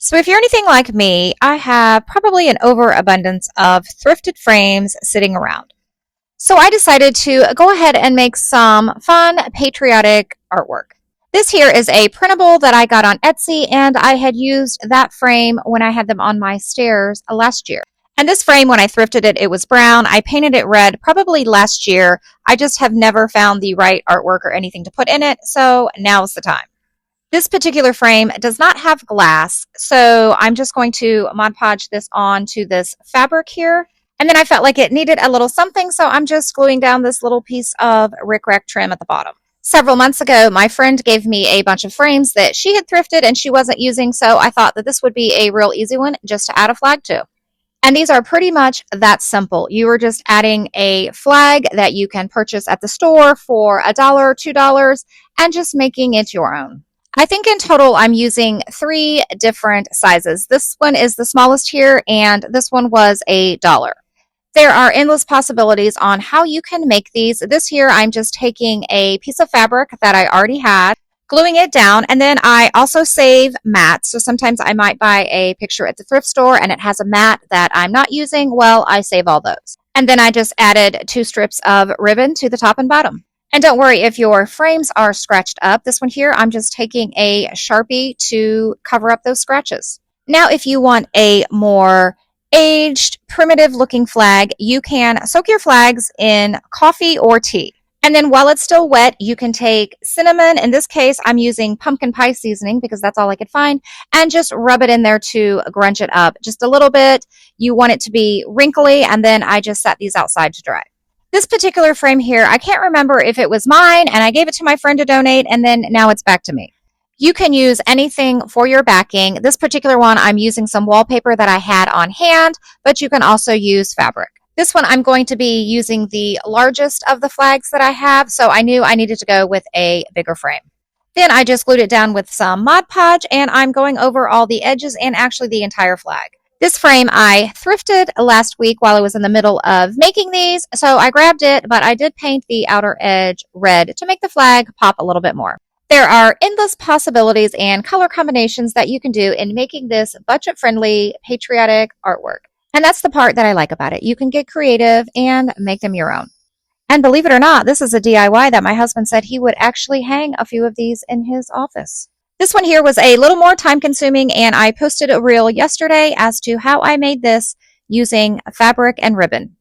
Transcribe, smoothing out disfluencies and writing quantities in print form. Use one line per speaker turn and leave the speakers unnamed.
So if you're anything like me, I have probably an overabundance of thrifted frames sitting around. So I decided to go ahead and make some fun patriotic artwork. This here is a printable that I got on Etsy, and I had used that frame when I had them on my stairs last year. And this frame, when I thrifted it, it was brown. I painted it red probably last year. I just have never found the right artwork or anything to put in it, so now's the time. This particular frame does not have glass, so I'm just going to Mod Podge this onto this fabric here. And then I felt like it needed a little something, so I'm just gluing down this little piece of rickrack trim at the bottom. Several months ago, my friend gave me a bunch of frames that she had thrifted and she wasn't using, so I thought that this would be a real easy one just to add a flag to. And these are pretty much that simple. You are just adding a flag that you can purchase at the store for $1, $2, and just making it your own. I think in total I'm using 3 different sizes. This one is the smallest here, and this one was $1. There are endless possibilities on how you can make these. This here I'm just taking a piece of fabric that I already had, gluing it down, and then I also save mats. So sometimes I might buy a picture at the thrift store and it has a mat that I'm not using. Well, I save all those. And then I just added 2 strips of ribbon to the top and bottom. And don't worry if your frames are scratched up. This one here, I'm just taking a Sharpie to cover up those scratches. Now, if you want a more aged, primitive looking flag, you can soak your flags in coffee or tea. And then while it's still wet, you can take cinnamon. In this case, I'm using pumpkin pie seasoning because that's all I could find, and just rub it in there to grunge it up just a little bit. You want it to be wrinkly, and then I just set these outside to dry. This particular frame here, I can't remember if it was mine and I gave it to my friend to donate and then now it's back to me. You can use anything for your backing. This particular one, I'm using some wallpaper that I had on hand, but you can also use fabric. This one, I'm going to be using the largest of the flags that I have, so I knew I needed to go with a bigger frame. Then I just glued it down with some Mod Podge, and I'm going over all the edges and actually the entire flag. This frame I thrifted last week while I was in the middle of making these, so I grabbed it, but I did paint the outer edge red to make the flag pop a little bit more. There are endless possibilities and color combinations that you can do in making this budget-friendly, patriotic artwork. And that's the part that I like about it. You can get creative and make them your own. And believe it or not, this is a DIY that my husband said he would actually hang a few of these in his office. This one here was a little more time consuming, and I posted a reel yesterday as to how I made this using fabric and ribbon.